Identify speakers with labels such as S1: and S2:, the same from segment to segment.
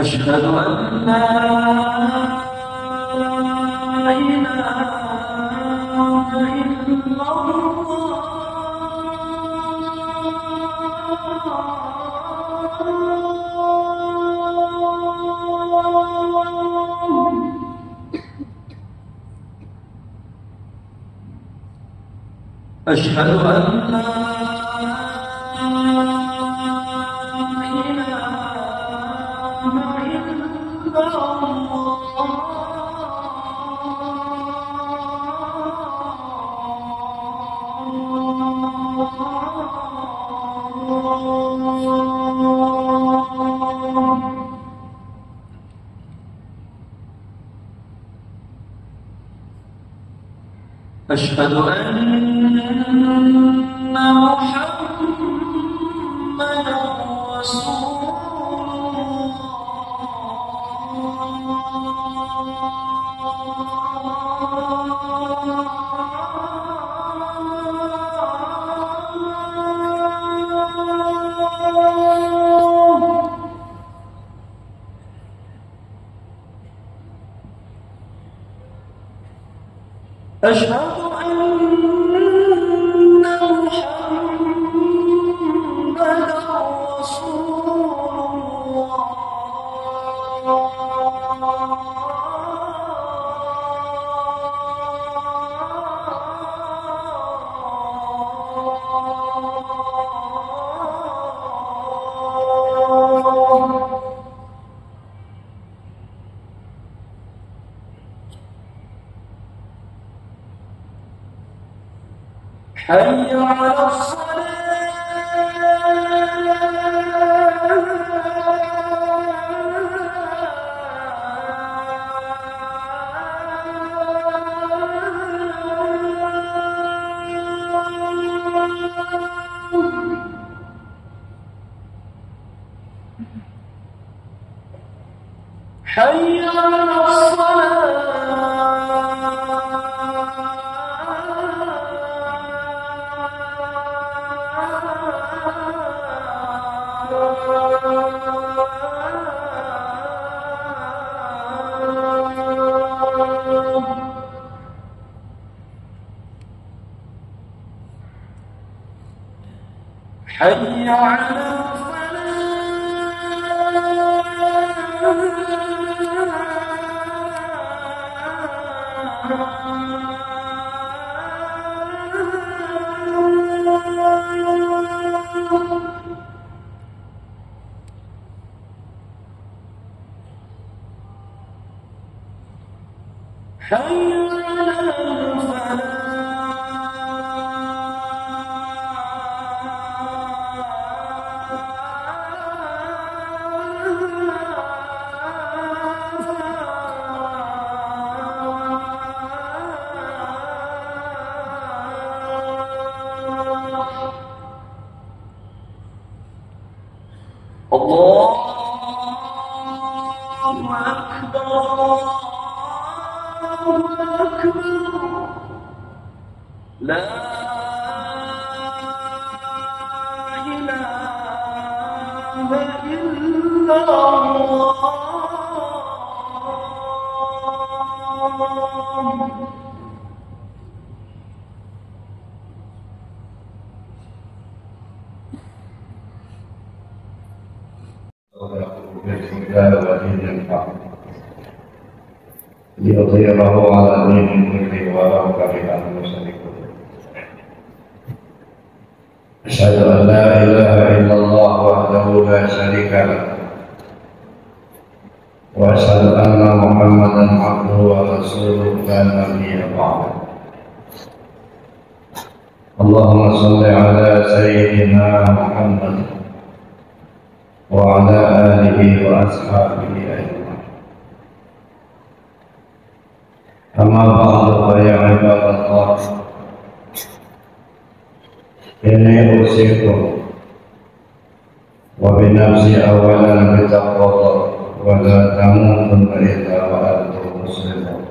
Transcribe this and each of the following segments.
S1: أشهد أن لا إله إلا الله. أشهد أن لا أشهد أن محمدًا رسول الله. أشهد أن محمدًا رسول الله. حي على حي على حي على حي على الله أكبر. لا إله إلا الله.
S2: ليظهره على دين كله ولو كره المشركون. أشهد أن لا إله إلا لا شريك له وأشهد أن محمدا عبده ورسوله لا نبي بعده. اللهم صل على سيدنا محمد وعلى آله وأصحابه أجمعين. أما بعد فيا عباد الله، إني أوصيكم وبنفسي أولا بتقوى الله ولا تموتن إلا وأنتم مسلمون.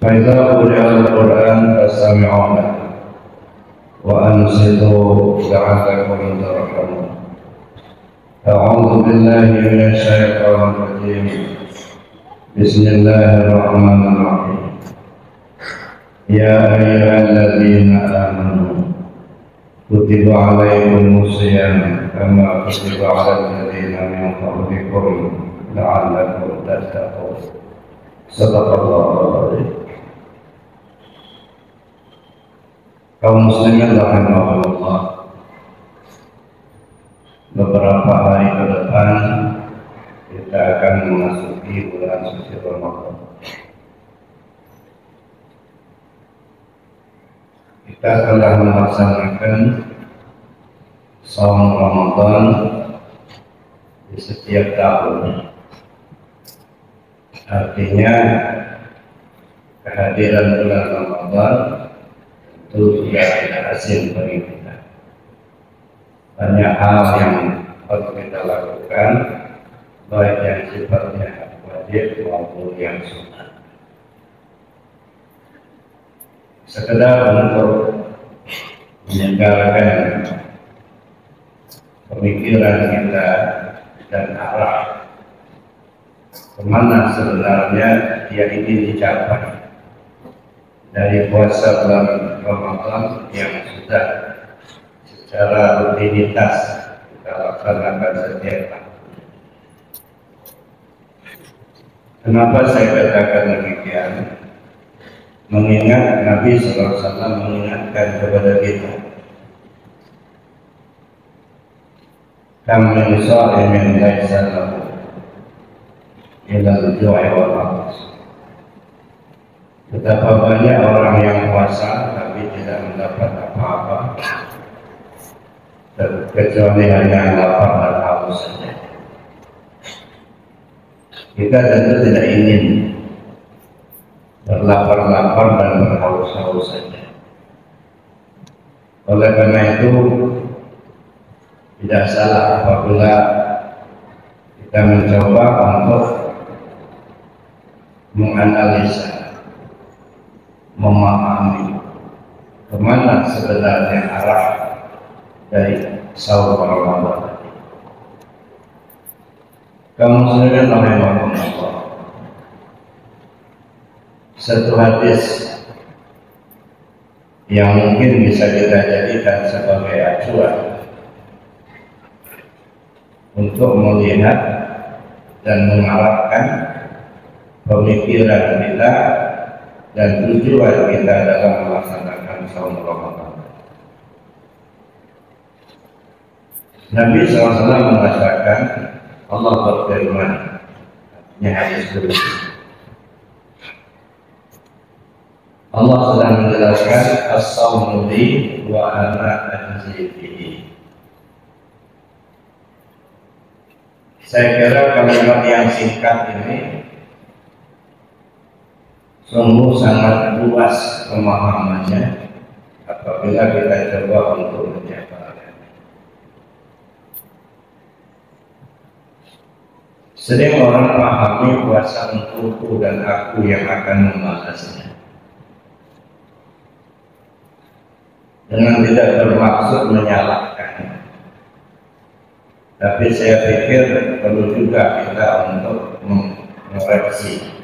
S2: فإذا قرئ القرآن فاستمعوا له وأنصتوا لعلكم ترحمون. أعوذ بالله من الشيطان الرجيم. بسم الله الرحمن الرحيم. يا أيها الذين آمنوا كتب عليكم الصيام كما كتب على الذين من قبلكم لعلكم تتقون. صدق الله العظيم. Kaum muslimin rahimahullah, beberapa hari ke depan kita akan memasuki bulan suci Ramadan. Kita telah melaksanakan saum Ramadan di setiap tahun. Artinya kehadiran bulan Ramadan itu sudah tidak asing bagi kita. Banyak hal yang harus kita lakukan, baik yang sifatnya wajib maupun yang sunnah. Sekedar untuk menyegarkan pemikiran kita dan arah kemana sebenarnya dia ingin dicapai dari puasa bulan Ramadan yang sudah secara rutinitas kita laksanakan setiap tahun. Kenapa saya katakan demikian? Mengingat Nabi SAW mengingatkan kepada kita, kam min sha'imin laisa lahu illa al-ju'i wal 'atash. Betapa banyak orang yang puasa tapi tidak mendapat apa-apa kecuali hanya lapar dan haus saja. Kita tentu tidak ingin berlapar-lapar dan berhaus-haus saja. Oleh karena itu tidak salah apabila kita mencoba untuk menganalisa, memahami kemana sebenarnya arah dari saum Ramadan. Kaum muslimin rahimahumullah, satu hadis yang mungkin bisa kita jadikan sebagai acuan untuk melihat dan mengarahkan pemikiran kita dan tujuan kita dalam melaksanakan saum Ramadan. Nabi SAW mengatakan, Allah berfirman, ini hadis qudsi. Allah sedang menjelaskan as-saumu li wa ana ajzi bihi. Saya kira kalimat yang singkat ini sungguh sangat luas pemahamannya apabila kita coba untuk menjabarkan. Sering orang memahami puasa untukku dan aku yang akan membalasnya, dengan tidak bermaksud menyalahkan. Tapi saya pikir perlu juga kita untuk mengoreksi.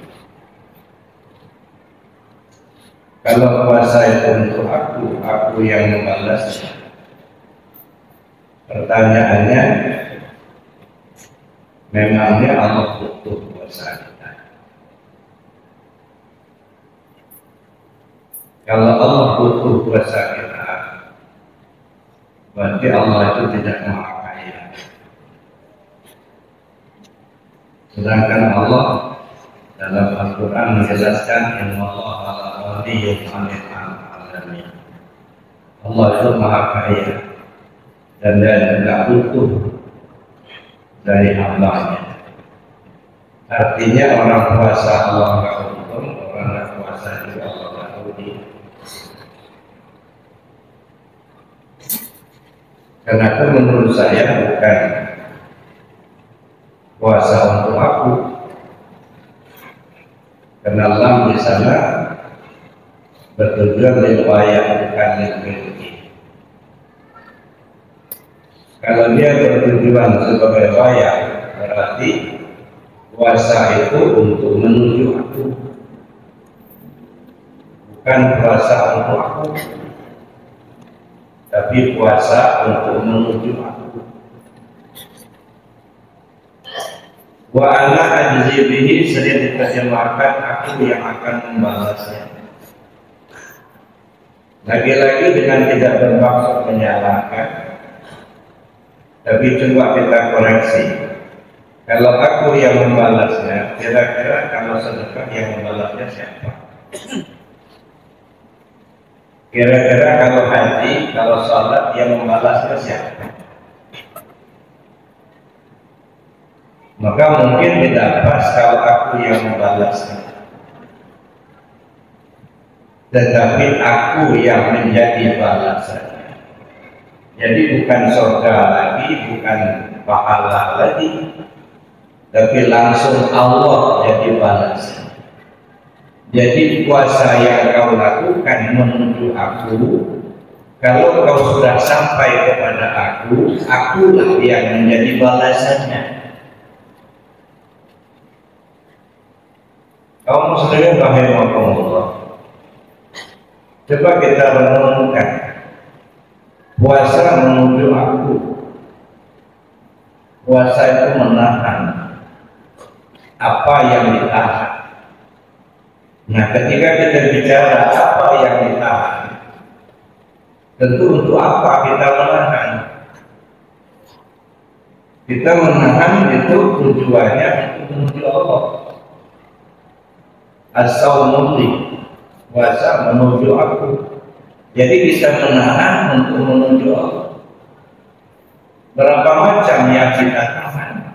S2: Kalau puasa itu untuk aku yang membalasnya, pertanyaannya, memangnya Allah butuh puasa kita? Kalau Allah butuh puasa kita, berarti Allah itu tidak maha kaya. Sedangkan Allah dalam Al-Quran menjelaskan Inna Allah ala waliyyun alamin. Allah itu maha kaya dan dia tidak butuh dari hambanya. Artinya orang puasa Allah nggak untung, orang nggak puasa juga Allah nggak rugi. Karena itu menurut saya bukan puasa untuk aku. Karena Allah di sana bertujuan lilwaya bukan lilmilki. Kalau dia bertujuan sebagai waya, berarti puasa itu untuk menuju aku, bukan puasa untuk aku, tapi puasa untuk menuju aku. Wa ana ajzi bihi, sering diterjemahkan aku yang akan membalasnya. Lagi-lagi dengan tidak bermaksud menyalahkan, tapi coba kita koreksi. Kalau aku yang membalasnya, kira-kira kalau sedekah yang membalasnya siapa? Kira-kira kalau haji, kalau sholat yang membalasnya siapa? Maka mungkin tidak pas kalau aku yang membalasnya, tetapi aku yang menjadi balasannya. Jadi bukan surga lagi, bukan pahala lagi, tapi langsung Allah jadi balasan. Jadi puasa yang kau lakukan menuju aku, kalau kau sudah sampai kepada aku, akulah yang menjadi balasannya. Kaum muslimin rahimakumullah, coba kita renungkan, puasa menuju aku. Puasa itu menahan apa yang ditahan. Nah, ketika kita bicara apa yang ditahan, tentu untuk apa kita menahan? Kita menahan itu tujuannya untuk menuju Allah. As-sawmuli, puasa menuju aku. Jadi bisa menahan untuk menuju Allah. Berapa macam yang kita tahan?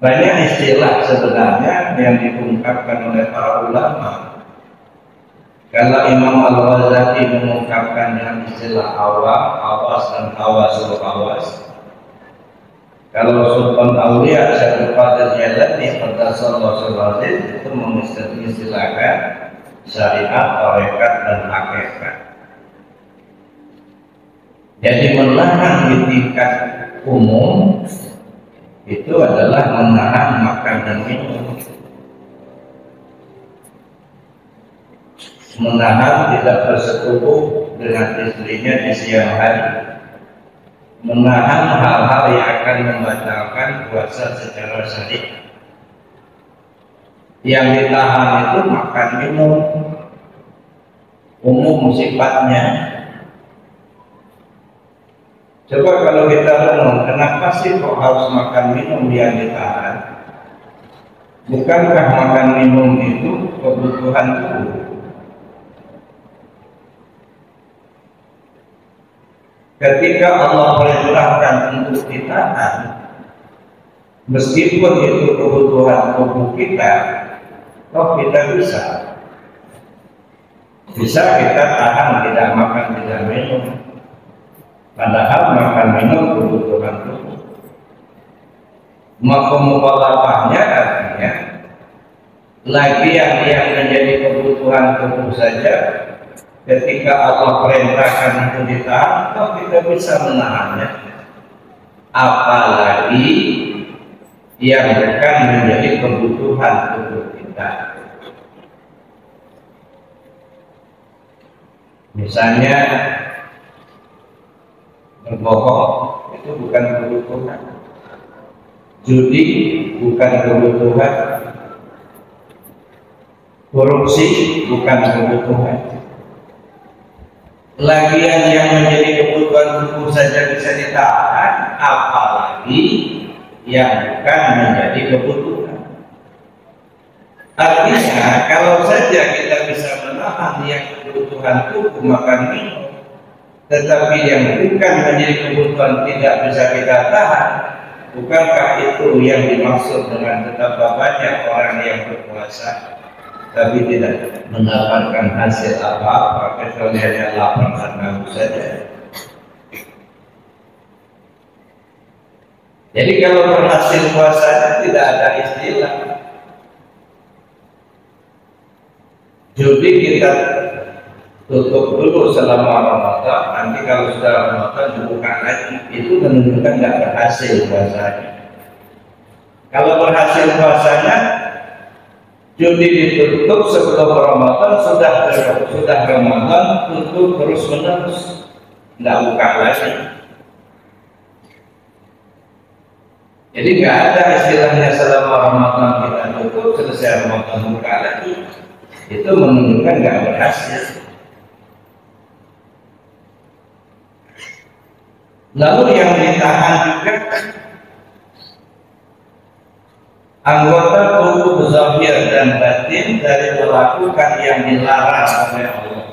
S2: Banyak istilah sebenarnya yang diungkapkan oleh para ulama. Kalau Imam Al-Ghazali mengungkapkan dengan istilah awas dan awasul awas. Kalau Sultan Aulia Syekh Qadir Jailani Qaddasallahu itu mengistilahkan syariat, tarekat dan hakikat. Jadi menahan di tingkat umum itu adalah menahan makan dan minum, menahan tidak bersetubuh dengan istrinya di siang hari, menahan hal-hal yang akan membatalkan puasa secara syariat. Yang ditahan itu makan minum, umum sifatnya. Coba kalau kita renung, kenapa sih kok harus makan minum yang ditahan? Bukankah makan minum itu kebutuhan tubuh? Ketika Allah perintahkan untuk ditahan, meskipun itu kebutuhan tubuh kita, toh kita bisa kita tahan tidak makan tidak minum. Padahal makan minum kebutuhan tubuh. Mukhalafahnya artinya lagi yang menjadi kebutuhan tubuh saja, ketika Allah perintahkan itu ditahan, toh kita bisa menahannya. Apalagi yang bukan menjadi kebutuhan tubuh kita. Misalnya berbohong itu bukan kebutuhan, judi bukan kebutuhan, korupsi bukan kebutuhan. Lagian yang menjadi kebutuhan tubuh saja bisa ditahan, apalagi yang bukan menjadi kebutuhan. Artinya kalau saja kita bisa menahan yang kebutuhan tubuh makan minum, tetapi yang bukan menjadi kebutuhan tidak bisa kita tahan, bukankah itu yang dimaksud dengan betapa banyak orang yang berpuasa tapi tidak mendapatkan hasil apa-apa kecuali hanya lapar dan haus saja. Jadi kalau berhasil puasanya tidak ada istilah jadi kita tutup dulu selama Ramadan, nanti kalau sudah Ramadan dibuka lagi, itu menunjukkan tidak berhasil puasanya. Kalau berhasil puasanya, jadi ditutup sebelum Ramadan, sudah Ramadan, tutup terus menerus, tidak buka lagi. Jadi nggak ada istilahnya selama Ramadan kita tutup, selesai Ramadan buka lagi. Itu menunjukkan nggak berhasil. Lalu yang ditahan juga anggota tubuh zahir dan batin dari melakukan yang dilarang oleh Allah.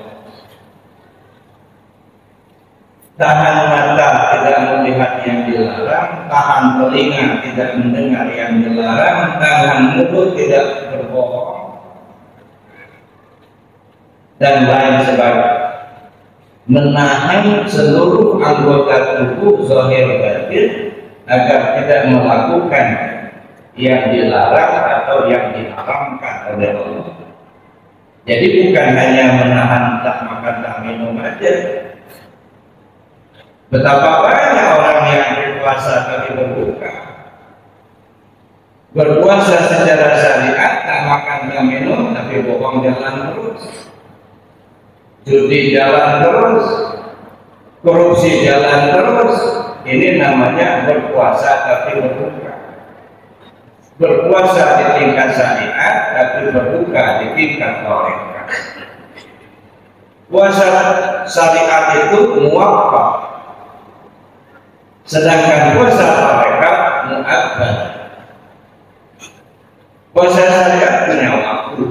S2: Tahan mata tidak melihat yang dilarang, tahan telinga tidak mendengar yang dilarang, tahan mulut tidak berbohong, dan lain sebagainya. Menahan seluruh anggota tubuh zahir batin agar tidak melakukan yang dilarang atau yang diharamkan oleh Allah. Jadi bukan hanya menahan tak makan tak minum aja. Betapa banyak orang yang berpuasa tapi berbuka. Berpuasa secara syariat, tak makan tak minum tapi bohong jalan terus. Judi jalan terus, korupsi jalan terus. Ini namanya berpuasa tapi berbuka. Berpuasa di tingkat syariat tapi berbuka di tingkat tarekat. Puasa syariat itu muakkad, sedangkan puasa tarekat muabbad. Puasa syariat punya waktu,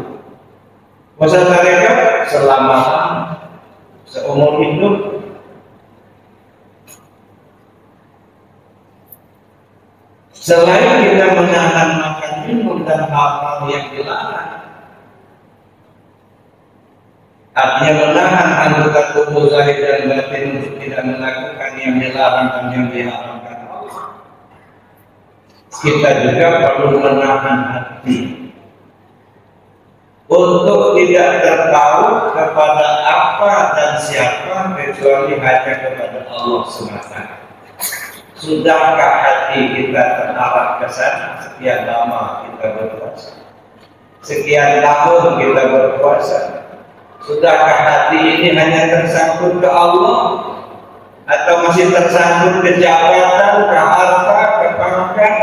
S2: puasa tarekat selama seumur hidup. Selain kita menahan makan minum dan hal-hal yang dilarang, artinya menahan anggota tubuh zahir dan batin untuk tidak melakukan yang dilarang dan yang diharamkan Allah, kita juga perlu menahan hati untuk tidak terpaut kepada apa dan siapa kecuali hanya kepada Allah semata. Sudahkah hati kita terarah ke sana? Sekian lama kita berpuasa, sekian tahun kita berpuasa. Sudahkah hati ini hanya tersangkut ke Allah, atau masih tersangkut ke jabatan, ke harta, ke pangkat,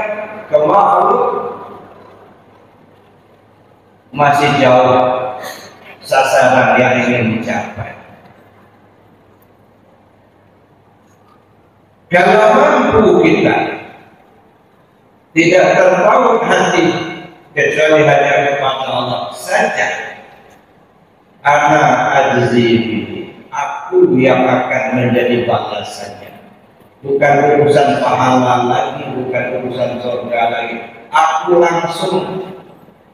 S2: ke makhluk? Masih jauh sasaran yang ingin dicapai. Kalau mampu kita tidak terpaut hati kecuali hanya kepada Allah saja, ana ajzi, aku yang akan menjadi balasannya. Bukan urusan pahala lagi, bukan urusan surga lagi. Aku langsung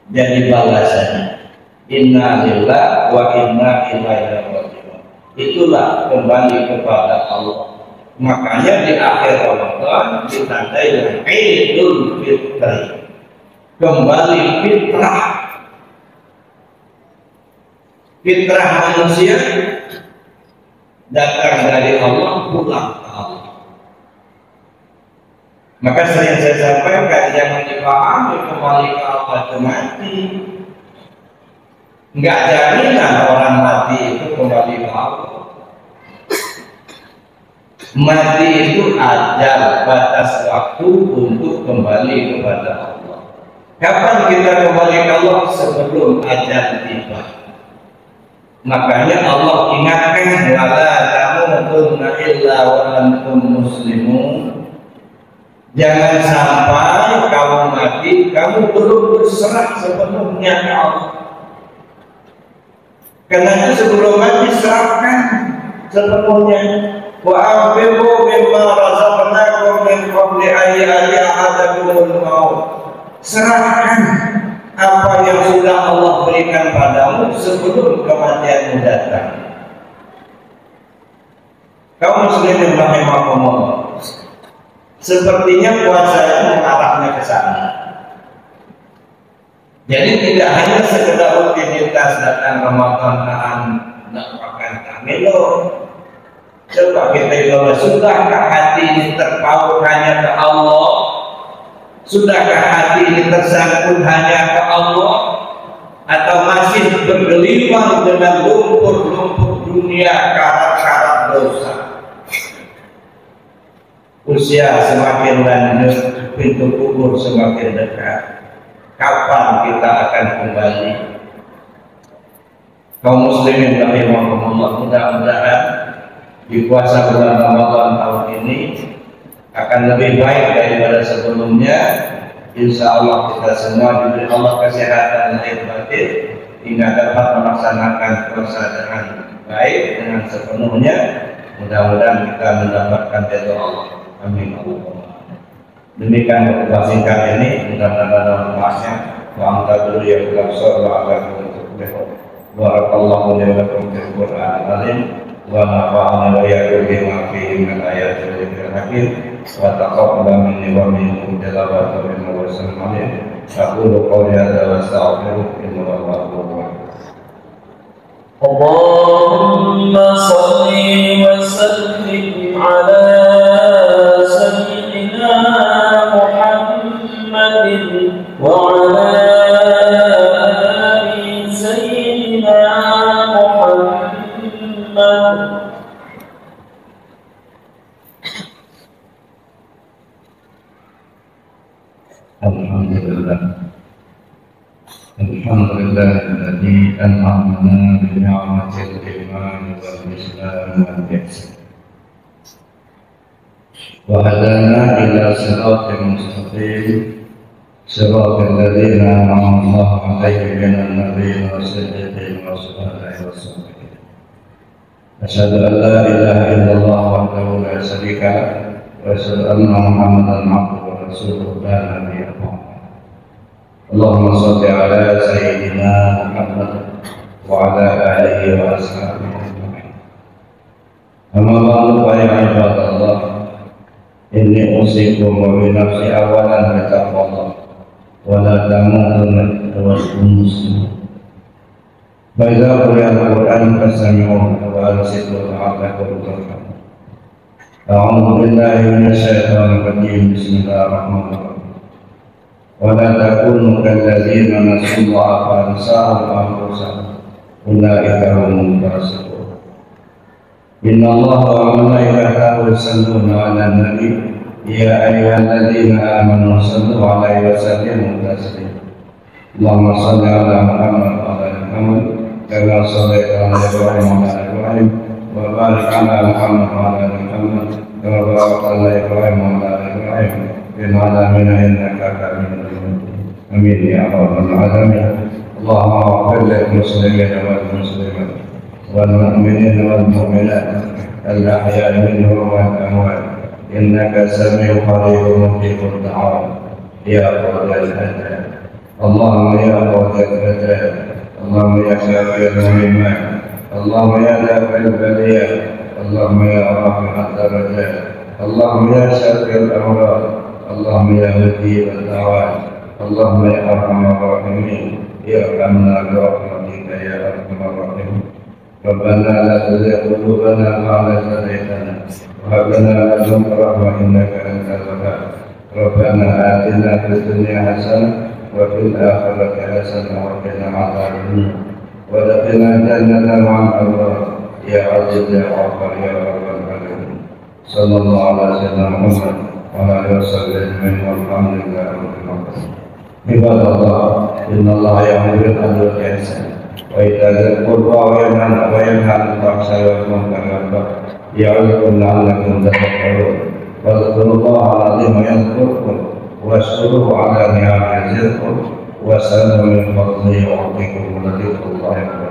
S2: jadi balasannya. Inna lillahi wa inna ilaihi raji'un. Itulah kembali kepada Allah. Makanya di akhir Ramadan ditandai dengan Idul Fitri, kembali fitrah. Fitrah manusia datang dari Allah, pulang ke Allah. Maka sering saya sampaikan, jangan dipahami kembali ke Allah itu mati. Enggak jaminan orang mati itu kembali ke Allah. Mati itu ajal, batas waktu untuk kembali kepada Allah. Kapan kita kembali ke Allah? Sebelum ajal tiba. Makanya Allah ingatkan wala tamutunna illa wa antum muslimun. Jangan sampai kamu mati, kamu belum berserah sepenuhnya ke Allah. Karena itu sebelum mati serahkan sepenuhnya. Wa anfiqu mimma razaqnakum min qabli an ya'tiya ahadakumul maut. Serahkan apa yang sudah Allah berikan padamu sebelum kematianmu datang. Kaum muslimin rahimakumullah, sepertinya puasa itu mengarahnya ke sana. Jadi tidak hanya sekedar rutinitas datang Ramadan nak makan kami loh. Coba kita coba, sudahkah hati ini terpaut hanya ke Allah? Sudahkah hati ini tersangkut hanya ke Allah? Atau masih bergelimang dengan lumpur-lumpur dunia, karat-karat dosa? Usia semakin lanjut, pintu kubur semakin dekat. Kapan kita akan kembali? Kaum muslimin rahimahumullah, mudah-mudahan di puasa bulan Ramadan tahun ini akan lebih baik daripada sebelumnya. Insya Allah kita semua diberi Allah kesehatan lahir batin hingga dapat melaksanakan puasa dengan baik, dengan sepenuhnya. Mudah-mudahan kita mendapatkan ridha Allah. Amin. Demikian khutbah singkat ini, mudah-mudahan bermanfaatnya. Wa anta ya kulafsor wa alakum barakallahu li wa lakum fil Qur'anil azim wa nafa'ana wa iyyakum bima fihi min ayatil wa dhikril hakim wa taqabbal minni wa minkum tilawata wa sallallahu aqulu qawli hadza wa astaghfiruka innahu huwal ghafurur rahim.
S1: Allahumma shalli wa sallim ala sayyidina Muhammadin wa ala ali sayyidina Muhammad.
S2: Alhamdulillah. Alhamdulillah alladzi an'amana bi ni'matil iman wal islam wal ihsan. Wa hadana ila siratal mustaqim. Siratal ladzina an'ama Allahu 'alaihim minan nabiyyin was-siddiqin was-shuhada'i was-shalihin. Asyhadu an la ilaha illallah wahdahu la syarika lahu wa asyhadu anna Muhammadan 'abduhu wa rasuluhu la nabiyya ba'dahu. Allahumma shalli ala sayyidina Muhammad wa ala alihi wa ashabihi ajma'in. Amma ba'du fa ya ibadallah, inni usikum wa bi nafsi awalan bi taqwallah wa la tamutunna illa wa antum muslimun. Fa idza quri'a al-Qur'an fastami'u wa ansitu la'allakum turhamun. A'udzu billahi minasy syaithanir rajim. Bismillahirrahmanirrahim. ولا تكونوا كالذين نسوا الله فأنساهم أنفسهم أولئك هم الفاسقون. إن الله وملائكته يصلون على النبي يا أيها الذين آمنوا صلوا عليه وسلموا تسليما. اللهم صل على محمد وعلى آل محمد كما صليت على إبراهيم وعلى آل إبراهيم وبارك على محمد وعلى آل محمد كما باركت على إبراهيم وعلى آل إبراهيم في العالمين إنك حميد مجيد. آمين يا رب العالمين. اللهم اغفر للمسلمين والمسلمات والمؤمنين والمؤمنات الأحياء منهم والأموات إنك سميع قريب مجيب الدعوات يا قاضي الحاجات. اللهم يا قاضي الحاجات، اللهم يا شافي المهمات، اللهم يا دافع البليات، اللهم يا رافع الدرجات، اللهم يا شافي الأمراض، اللهم يا مجيب الدعوات، اللهم يا أرحم الراحمين ارحمنا برحمتك يا أرحم الراحمين. ربنا لا تزغ قلوبنا بعد إذ هديتنا وهب لنا من لدنك رحمة إنك أنت الوهاب. ربنا آتنا في الدنيا حسنة وفي الآخرة حسنة وقنا عذاب النار وادخلنا الجنة مع الأبرار يا عزيز يا غفار يا رب العالمين. صلى الله على سيدنا محمد وعلى آله وصحبه أجمعين والحمد لله رب العالمين. عباد الله، إن الله يأمر بالعدل والإحسان وإذا ذا القربى وينهى عن الفحشاء والمنكر والبغي يعظكم لعلكم تذكرون واذكروا الله العظيم يذكركم واشكروه على نعمه يزدكم واسألوا من فضله يعطيكم ولذكر الله أكبر.